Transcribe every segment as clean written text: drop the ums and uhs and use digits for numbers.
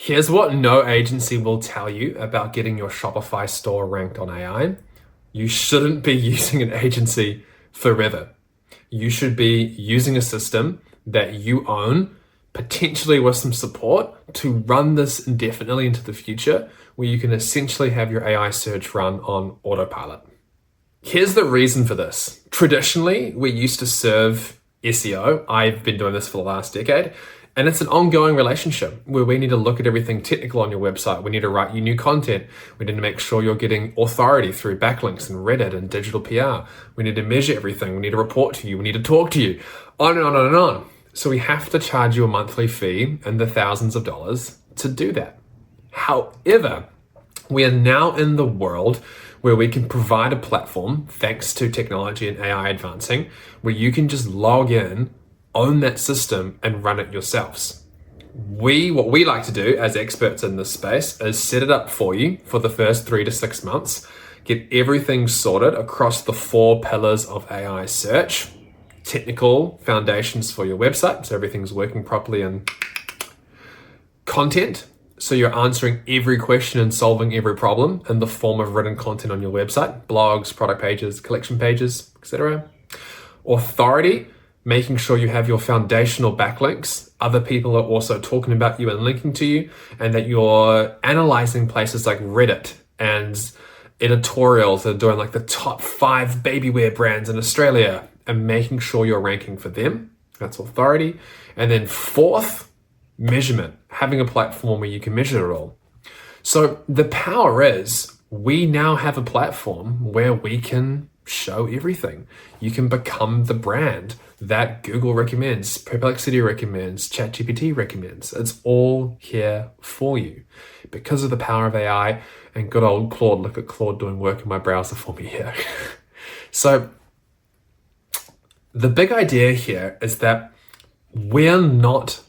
Here's what no agency will tell you about getting your Shopify store ranked on AI. You shouldn't be using an agency forever. You should be using a system that you own, potentially with some support, to run this indefinitely into the future, where you can essentially have your AI search run on autopilot. Here's the reason for this. Traditionally, we used to serve SEO. I've been doing this for the last decade. And it's an ongoing relationship where we need to look at everything technical on your website. We need to write you new content. We need to make sure you're getting authority through backlinks and Reddit and digital PR. We need to measure everything. We need to report to you. We need to talk to you. On and on and on. So we have to charge you a monthly fee in the thousands of dollars to do that. However, we are now in the world where we can provide a platform, thanks to technology and AI advancing, where you can just log in, own that system, and run it yourselves. What we like to do as experts in this space is set it up for you for the first 3 to 6 months, get everything sorted across the 4 pillars of AI search, technical foundations for your website, so everything's working properly, and content, so you're answering every question and solving every problem in the form of written content on your website, blogs, product pages, collection pages, etc. Authority, making sure you have your foundational backlinks. Other people are also talking about you and linking to you, and that you're analyzing places like Reddit and editorials that are doing like the top 5 baby wear brands in Australia and making sure you're ranking for them. That's authority. And then 4th, measurement, having a platform where you can measure it all. So the power is we now have a platform where we can show everything. You can become the brand that Google recommends, Perplexity recommends, ChatGPT recommends. It's all here for you because of the power of AI and good old Claude. Look at Claude doing work in my browser for me here. So the big idea here is that we're not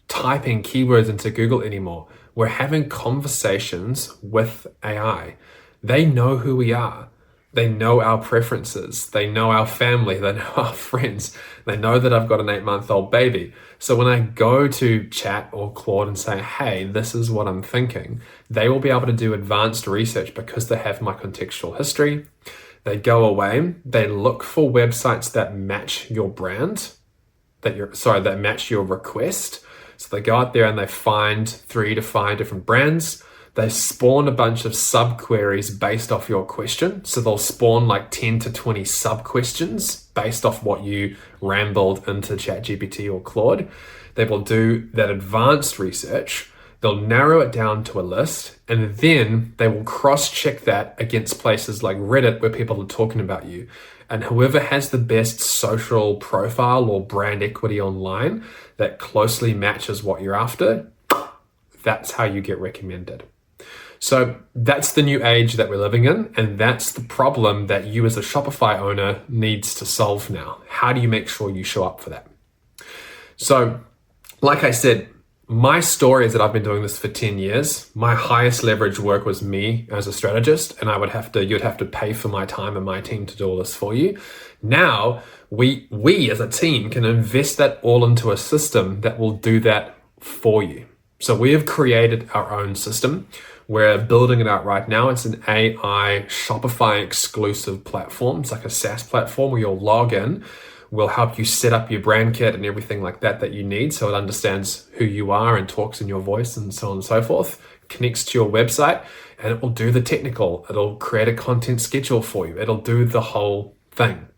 typing keywords into Google anymore. We're having conversations with AI. They know who we are. They know our preferences. They know our family. They know our friends. They know that I've got an 8-month-old baby. So when I go to Chat or Claude and say, hey, this is what I'm thinking, they will be able to do advanced research because they have my contextual history. They go away, they look for websites that match your brand, that match your request. So they go out there and they find 3 to 5 different brands. They spawn a bunch of sub-queries based off your question. So they'll spawn like 10 to 20 sub-questions based off what you rambled into ChatGPT or Claude. They will do that advanced research. They'll narrow it down to a list, and then they will cross-check that against places like Reddit where people are talking about you. And whoever has the best social profile or brand equity online that closely matches what you're after, that's how you get recommended. So that's the new age that we're living in, and that's the problem that you as a Shopify owner needs to solve now. How do you make sure you show up for that? So, like I said, my story is that I've been doing this for 10 years. My highest leverage work was me as a strategist, and you'd have to pay for my time and my team to do all this for you. Now, we as a team can invest that all into a system that will do that for you. So we have created our own system. We're building it out right now. It's an AI Shopify exclusive platform. It's like a SaaS platform where you'll log in. We'll help you set up your brand kit and everything like that you need, so it understands who you are and talks in your voice and so on and so forth. Connects to your website, and it will do the technical. It'll create a content schedule for you. It'll do the whole thing.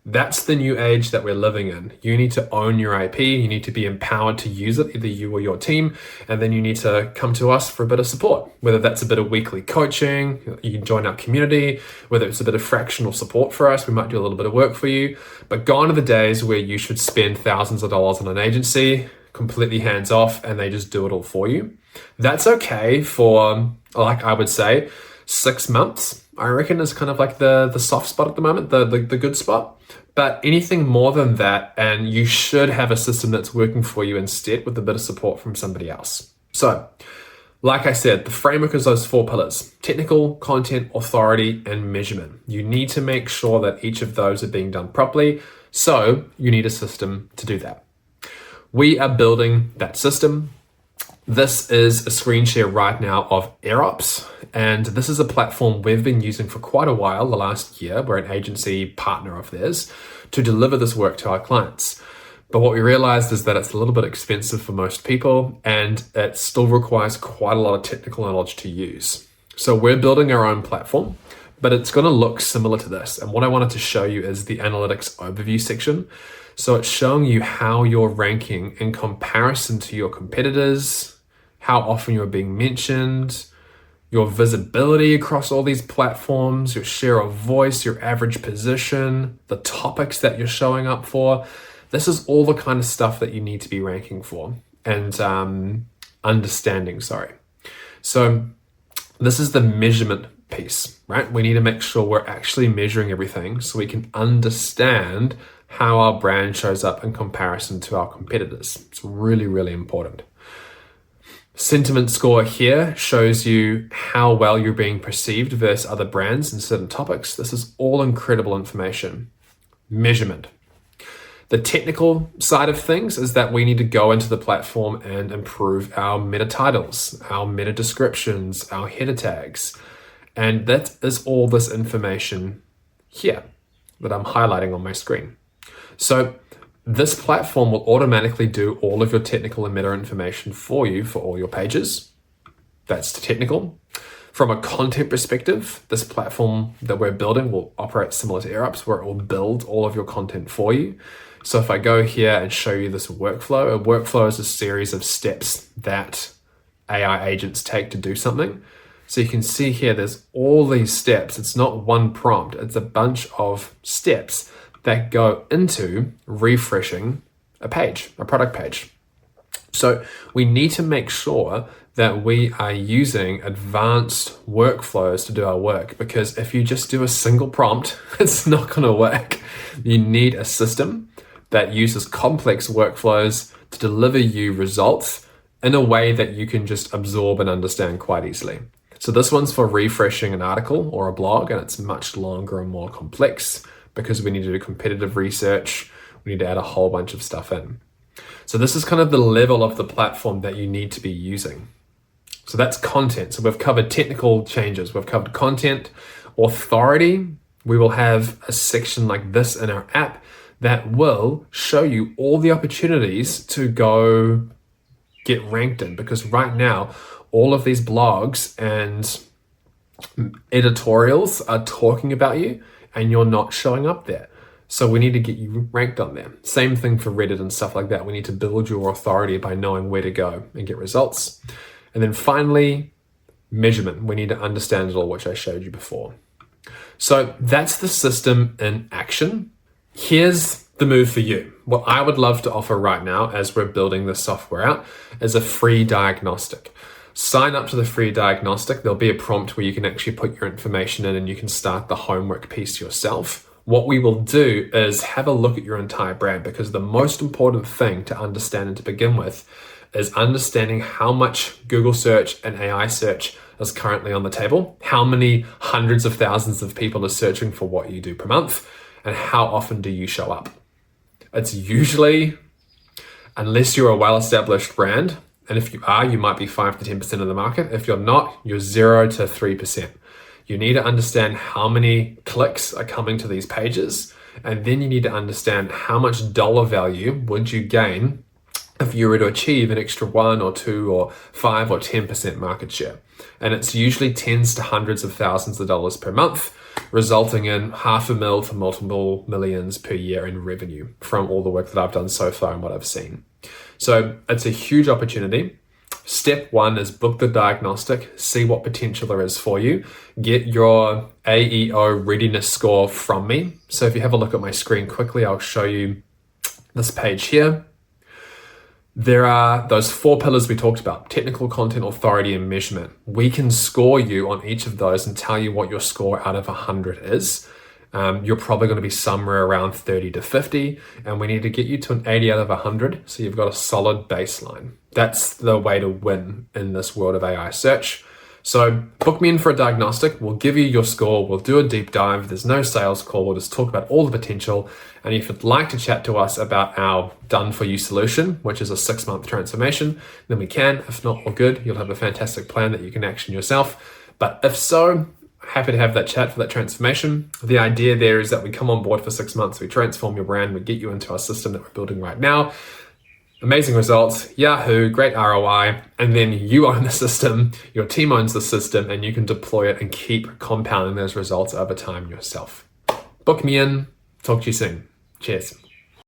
That's the new age that we're living in. You need to own your IP. You need to be empowered to use it, either you or your team. And then you need to come to us for a bit of support, whether that's a bit of weekly coaching, you can join our community, whether it's a bit of fractional support for us, we might do a little bit of work for you. But gone are the days where you should spend thousands of dollars on an agency, completely hands off, and they just do it all for you. That's okay for, like I would say, 6 months. I reckon is kind of like the soft spot at the moment, the good spot. But anything more than that, and you should have a system that's working for you instead with a bit of support from somebody else. So, like I said, the framework is those 4 pillars: technical, content, authority, and measurement. You need to make sure that each of those are being done properly. So you need a system to do that. We are building that system. This is a screen share right now of AirOps, and this is a platform we've been using for quite a while, the last year. We're an agency partner of theirs to deliver this work to our clients. But what we realized is that it's a little bit expensive for most people, and it still requires quite a lot of technical knowledge to use. So we're building our own platform, but it's going to look similar to this. And what I wanted to show you is the analytics overview section. So it's showing you how you're ranking in comparison to your competitors, how often you're being mentioned, your visibility across all these platforms, your share of voice, your average position, the topics that you're showing up for. This is all the kind of stuff that you need to be ranking for and understanding. So this is the measurement piece, right? We need to make sure we're actually measuring everything so we can understand how our brand shows up in comparison to our competitors. It's really, really important. Sentiment score here shows you how well you're being perceived versus other brands in certain topics. This is all incredible information. Measurement. The technical side of things is that we need to go into the platform and improve our meta titles, our meta descriptions, our header tags. And that is all this information here that I'm highlighting on my screen. So this platform will automatically do all of your technical and meta information for you for all your pages. That's technical. From a content perspective, this platform that we're building will operate similar to AirOps, where it will build all of your content for you. So if I go here and show you this workflow, a workflow is a series of steps that AI agents take to do something. So you can see here, there's all these steps. It's not one prompt, it's a bunch of steps that go into refreshing a page, a product page. So we need to make sure that we are using advanced workflows to do our work, because if you just do a single prompt, it's not going to work. You need a system that uses complex workflows to deliver you results in a way that you can just absorb and understand quite easily. So this one's for refreshing an article or a blog, and it's much longer and more complex because we need to do competitive research. We need to add a whole bunch of stuff in. So this is kind of the level of the platform that you need to be using. So that's content. So we've covered technical changes. We've covered content. Authority. We will have a section like this in our app that will show you all the opportunities to go get ranked in, because right now, all of these blogs and editorials are talking about you and you're not showing up there. So we need to get you ranked on there. Same thing for Reddit and stuff like that. We need to build your authority by knowing where to go and get results. And then finally, measurement. We need to understand it all, which I showed you before. So that's the system in action. Here's the move for you. What I would love to offer right now as we're building this software out is a free diagnostic. Sign up to the free diagnostic. There'll be a prompt where you can actually put your information in and you can start the homework piece yourself. What we will do is have a look at your entire brand, because the most important thing to understand and to begin with is understanding how much Google search and AI search is currently on the table, how many hundreds of thousands of people are searching for what you do per month, and how often do you show up. It's usually, unless you're a well-established brand, and if you are, you might be 5 to 10% of the market. If you're not, you're 0 to 3%. You need to understand how many clicks are coming to these pages, and then you need to understand how much dollar value would you gain if you were to achieve an extra 1 or 2 or 5 or 10% market share. And it's usually tens to hundreds of thousands of dollars per month, resulting in $500,000 to multiple millions per year in revenue from all the work that I've done so far and what I've seen. So it's a huge opportunity. Step one is book the diagnostic, see what potential there is for you, get your AEO readiness score from me. So if you have a look at my screen quickly, I'll show you this page here. There are those 4 pillars we talked about: technical, content, authority, and measurement. We can score you on each of those and tell you what your score out of 100 is. You're probably going to be somewhere around 30 to 50, and we need to get you to an 80 out of 100, so you've got a solid baseline. That's the way to win in this world of AI search. So book me in for a diagnostic. We'll give you your score. We'll do a deep dive. There's no sales call. We'll just talk about all the potential. And if you'd like to chat to us about our done for you solution, which is a 6-month transformation, then we can. If not, we're good. You'll have a fantastic plan that you can action yourself. But if so, happy to have that chat for that transformation. The idea there is that we come on board for 6 months. We transform your brand. We get you into our system that we're building right now. Amazing results, Yahoo, great ROI, and then you own the system, your team owns the system, and you can deploy it and keep compounding those results over time yourself. Book me in, talk to you soon. Cheers.